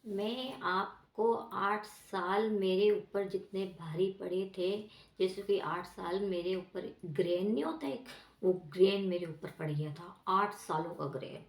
मैं आपको 8 साल मेरे ऊपर जितने भारी पड़े थे, जैसे कि 8 साल मेरे ऊपर ग्रेन नहीं होता एक, वो ग्रेन मेरे ऊपर पड़ गया था। 8 सालों का ग्रेन,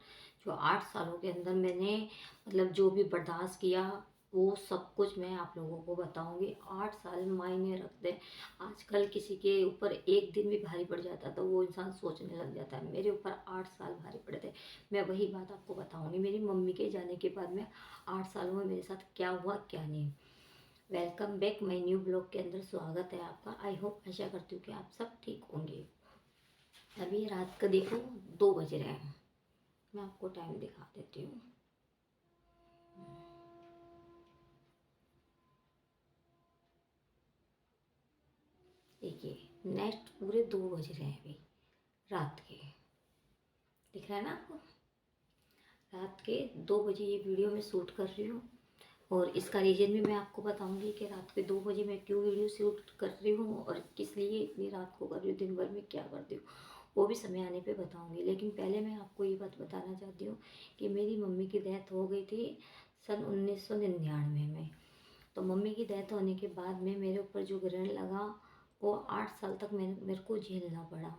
जो 8 सालों के अंदर मैंने मतलब जो भी बर्दाश्त किया, वो सब कुछ मैं आप लोगों को बताऊंगी। 8 साल मायने रखते हैं। आजकल किसी के ऊपर एक दिन भी भारी पड़ जाता है तो वो इंसान सोचने लग जाता है। मेरे ऊपर 8 साल भारी पड़े थे। मैं वही बात आपको बताऊंगी, मेरी मम्मी के जाने के बाद में 8 सालों में मेरे साथ क्या हुआ क्या नहीं। Welcome back my new blog के अंदर स्वागत है आपका। आई होप, आशा करती हूँ कि आप सब ठीक होंगे। अभी रात का देखो 2 बज रहे हैं। मैं आपको टाइम दिखा देती हूँ। देखिए, नेक्स्ट पूरे 2 बज रहे हैं अभी रात के। दिख रहा है ना आपको? रात के 2 बजे ये वीडियो मैं शूट कर रही हूँ। और इसका रीज़न भी मैं आपको बताऊंगी कि रात के 2 बजे मैं क्यों वीडियो शूट कर रही हूँ और किस लिए इतनी रात को कर रही हूँ, दिन भर में क्या करती हूँ, वो भी समय आने पे बताऊंगी। लेकिन पहले मैं आपको ये बात बताना चाहती हूँ कि मेरी मम्मी की डेथ हो गई थी सन 1999 में। तो मम्मी की डेथ होने के बाद में मेरे ऊपर जो ग्रहण लगा, वो 8 साल तक मेरे को झेलना पड़ा।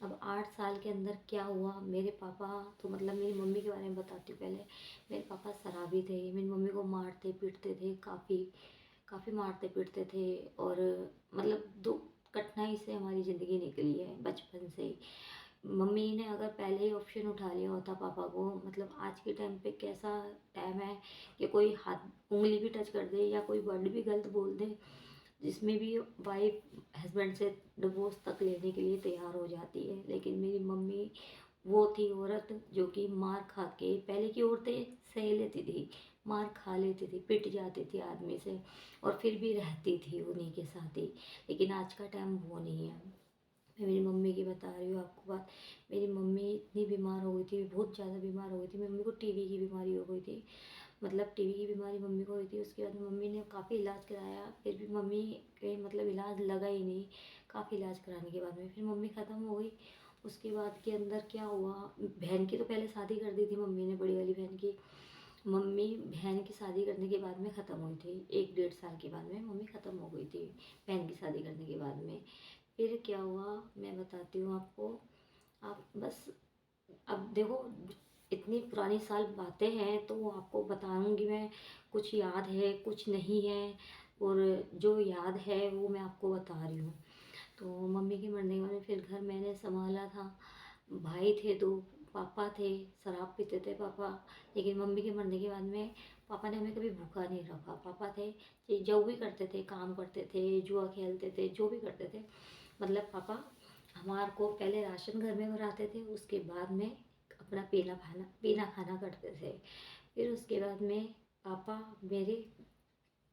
अब 8 साल के अंदर क्या हुआ, मेरे पापा, तो मतलब मेरी मम्मी के बारे में बताती हूँ पहले। मेरे पापा शराबी थे, मेरी मम्मी को मारते पीटते थे, काफ़ी काफ़ी मारते पीटते थे। और मतलब दो कठिनाई से हमारी ज़िंदगी निकली है बचपन से ही। मम्मी ने अगर पहले ही ऑप्शन उठा लिया होता पापा को, मतलब आज के टाइम पे कैसा टाइम है कि कोई हाथ उंगली भी टच कर दे या कोई वर्ड भी गलत बोल दे, जिसमें भी वाइफ हस्बैंड से डिवोर्स तक लेने के लिए तैयार हो जाती है। लेकिन मेरी मम्मी वो थी औरत जो कि मार खा के, पहले की औरतें सह लेती थी, मार खा लेती थी, पिट जाती थी आदमी से, और फिर भी रहती थी उन्हीं के साथ ही। लेकिन आज का टाइम वो नहीं है। मैं मेरी मम्मी की बता रही हूँ आपको बात। मेरी मम्मी इतनी बीमार हो गई थी, बहुत ज़्यादा बीमार हो गई थी। मम्मी को टीबी की बीमारी हो गई थी, मतलब टीबी की बीमारी मम्मी को हुई थी। उसके बाद मम्मी ने काफ़ी इलाज कराया, फिर भी मम्मी के मतलब इलाज लगा ही नहीं। काफ़ी इलाज कराने के बाद में फिर मम्मी ख़त्म हो गई। उसके बाद के अंदर क्या हुआ, बहन की तो पहले शादी कर दी थी मम्मी ने, बड़ी वाली बहन की। मम्मी बहन की शादी करने के बाद में ख़त्म हुई थी, 1 डेढ़ साल के बाद में मम्मी ख़त्म हो गई थी बहन की शादी करने के बाद में। फिर क्या हुआ मैं बताती हूँ आपको। आप बस, अब देखो, इतनी पुरानी साल बातें हैं तो वो आपको बताऊंगी मैं। कुछ याद है, कुछ नहीं है, और जो याद है वो मैं आपको बता रही हूँ। तो मम्मी के मरने के बाद में फिर घर मैंने संभाला था। भाई थे दो, पापा थे, शराब पीते थे पापा। लेकिन मम्मी के मरने के बाद में पापा ने हमें कभी भूखा नहीं रखा। पापा थे जो भी करते थे, काम करते थे, जुआ खेलते थे, जो भी करते थे, मतलब पापा हमारे को पहले राशन घर में भराते थे, उसके बाद में अपना पीना खाना करते थे। फिर उसके बाद में पापा मेरे,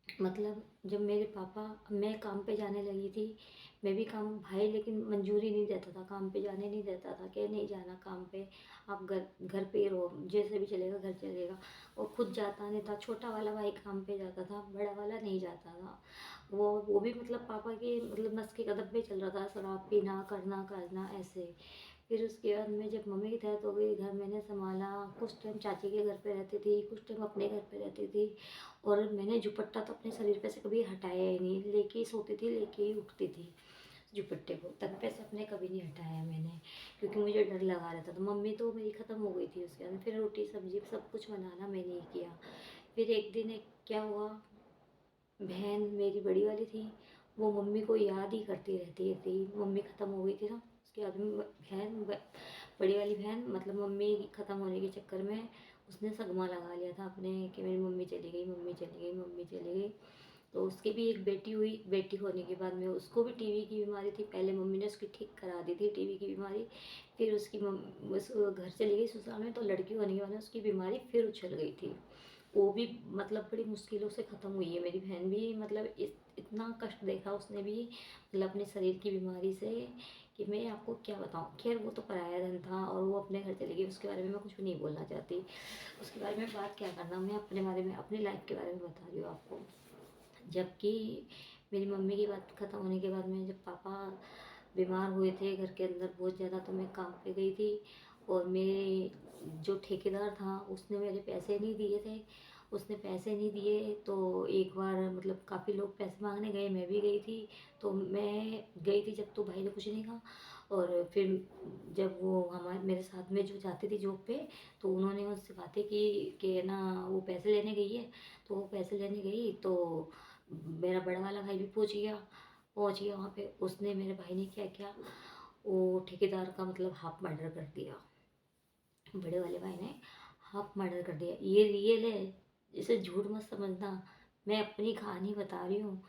मतलब जब मेरे पापा, मैं काम पे जाने लगी थी, मैं भी काम, भाई लेकिन मंजूरी नहीं देता था, काम पे जाने नहीं देता था कि नहीं जाना काम पे, आप घर घर पे ही रहो, जैसे भी चलेगा घर चलेगा। और खुद जाता नहीं था। छोटा वाला भाई काम पे जाता था, बड़ा वाला नहीं जाता था। वो भी मतलब पापा के मतलब नस के कदम पे चल रहा था, शराब पीना, करना करना ऐसे। फिर उसके बाद में जब मम्मी की डेथ हो गई, घर मैंने संभाला। कुछ टाइम चाची के घर पे रहती थी, कुछ टाइम अपने घर पे रहती थी। और मैंने दुपट्टा तो अपने शरीर पे से कभी हटाया ही नहीं, लेके ही सोती थी, लेके ही उठती थी दुपट्टे को, तन पे से अपने कभी नहीं हटाया मैंने, क्योंकि मुझे डर लगा रहता था। मम्मी तो मेरी ख़त्म हो गई थी उसके बाद, फिर रोटी सब्जी सब कुछ बनाना मैंने ही किया। फिर एक दिन क्या हुआ, बहन मेरी बड़ी वाली थी, वो मम्मी को याद ही करती रहती थी। मम्मी ख़त्म हो गई थी ना, उसके बाद में बड़ी वाली बहन, मतलब मम्मी ख़त्म होने के चक्कर में उसने सगमा लगा लिया था अपने कि मेरी मम्मी चली गई, मम्मी चली गई, मम्मी चली गई। तो उसकी भी एक बेटी हुई। बेटी होने के बाद में उसको भी टीबी की बीमारी थी। पहले मम्मी ने उसकी ठीक करा दी थी टीबी की बीमारी। फिर उसकी उस घर चली गई ससुराल में, तो लड़की होने के बाद में उसकी बीमारी फिर उछल गई थी। वो भी मतलब बड़ी मुश्किलों से ख़त्म हुई है मेरी बहन भी, मतलब इतना कष्ट देखा उसने भी, मतलब अपने शरीर की बीमारी से, कि मैं आपको क्या बताऊँ। खैर वो तो पराया धन था और वो अपने घर चली गई, उसके बारे में मैं कुछ भी नहीं बोलना चाहती। उसके बारे में बात क्या करना, मैं अपने बारे में, अपनी लाइफ के बारे में बता रही हूँ आपको। जबकि मेरी मम्मी की बात ख़त्म होने के बाद में, जब पापा बीमार हुए थे घर के अंदर बहुत ज़्यादा, तो मैं काम पे गई थी। और मेरे जो ठेकेदार था उसने मेरे पैसे नहीं दिए थे, उसने पैसे नहीं दिए। तो एक बार मतलब काफ़ी लोग पैसे मांगने गए, मैं भी गई थी। तो मैं गई थी जब, तो भाई ने कुछ नहीं कहा। और फिर जब वो हमारे मेरे साथ में जो जाती थी जॉब पे, तो उन्होंने मुझसे बातें की कि ना वो पैसे लेने गई है। तो वो पैसे लेने गई तो मेरा बड़ा वाला भाई भी पहुंच गया वहाँ पे। उसने, मेरे भाई ने क्या किया, वो ठेकेदार का मतलब हाफ मर्डर कर दिया। बड़े वाले भाई ने हाफ मर्डर कर दिया। ये रियल है, इसे झूठ मत समझना। मैं अपनी कहानी बता रही हूँ,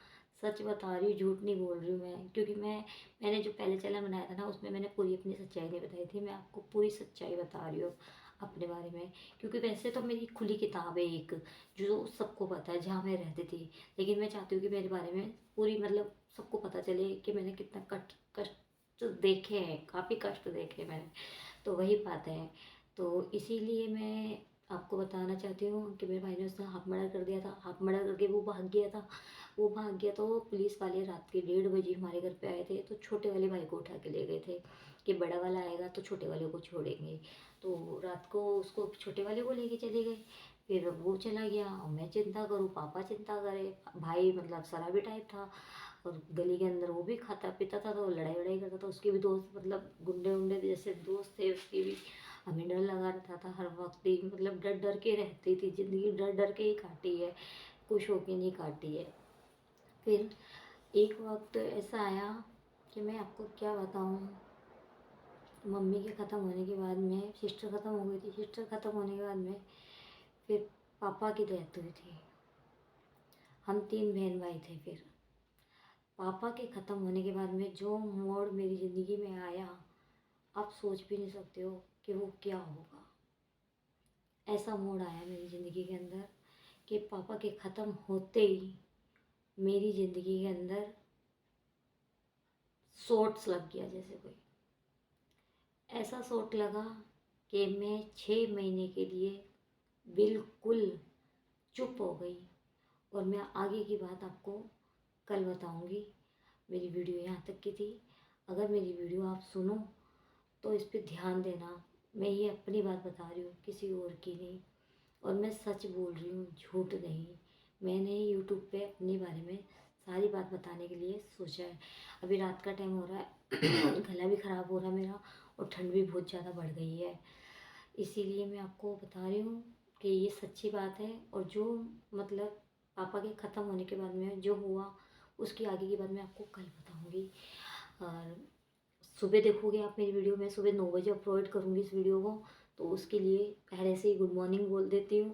सच बता रही हूँ, झूठ नहीं बोल रही हूँ मैं। क्योंकि मैंने जो पहले चैनल बनाया था ना, उसमें मैंने पूरी अपनी सच्चाई नहीं बताई थी। मैं आपको पूरी सच्चाई बता रही हूँ अपने बारे में। क्योंकि वैसे तो मेरी खुली किताब है एक, जो सबको पता है जहाँ मैं रहती थी। लेकिन मैं चाहती हूँ कि मेरे बारे में पूरी मतलब सबको पता चले कि मैंने कितना कष्ट कष्ट देखे हैं, काफ़ी कष्ट देखे हैं मैंने। तो वही बात है। तो इसीलिए मैं आपको बताना चाहती हूँ कि मेरे भाई ने उसने हाफ मर्डर कर दिया था। हाफ मर्डर करके वो भाग गया था। वो भाग गया तो पुलिस वाले रात के 1:30 बजे हमारे घर पे आए थे। तो छोटे वाले भाई को उठा के ले गए थे कि बड़ा वाला आएगा तो छोटे वाले को छोड़ेंगे। तो रात को उसको छोटे वाले को लेके चले गए। फिर वो चला गया और मैं चिंता करूँ, पापा चिंता करे। भाई मतलब शराबी टाइप था, और गली के अंदर वो भी खाता पीता था, तो लड़ाई वड़ाई करता था। उसके भी दोस्त मतलब गुंडे उंडे जैसे दोस्त थे उसके भी। हमें डर लगा रहता था हर वक्त ही, मतलब डर डर के रहती थी ज़िंदगी, डर डर के ही काटी है, खुश होके नहीं काटी है। फिर एक वक्त ऐसा आया कि मैं आपको क्या बताऊँ। मम्मी के ख़त्म होने के बाद में सिस्टर ख़त्म हो गई थी। सिस्टर ख़त्म होने के बाद में फिर पापा की डेथ हुई थी। हम 3 बहन भाई थे। फिर पापा के ख़त्म होने के बाद में जो मोड़ मेरी ज़िंदगी में आया, आप सोच भी नहीं सकते हो कि वो क्या होगा। ऐसा मोड़ आया मेरी ज़िंदगी के अंदर कि पापा के ख़त्म होते ही मेरी ज़िंदगी के अंदर शॉट्स लग गया जैसे कोई। ऐसा शॉट लगा कि मैं 6 महीने के लिए बिल्कुल चुप हो गई। और मैं आगे की बात आपको कल बताऊंगी। मेरी वीडियो यहाँ तक की थी। अगर मेरी वीडियो आप सुनो तो इस पे ध्यान देना। मैं ये अपनी बात बता रही हूँ, किसी और की नहीं। और मैं सच बोल रही हूँ, झूठ नहीं। मैंने यूट्यूब पे अपने बारे में सारी बात बताने के लिए सोचा है। अभी रात का टाइम हो रहा है गला भी ख़राब हो रहा है मेरा, और ठंड भी बहुत ज़्यादा बढ़ गई है। इसीलिए मैं आपको बता रही हूँ कि ये सच्ची बात है। और जो मतलब पापा के ख़त्म होने के बाद में जो हुआ, उसकी आगे की बात मैं आपको कल बताऊँगी। और सुबह देखोगे आप मेरी वीडियो, मैं सुबह 9 बजे अपलोड करूँगी इस वीडियो को। तो उसके लिए पहले से ही गुड मॉर्निंग बोल देती हूँ।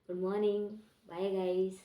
Good morning, bye guys.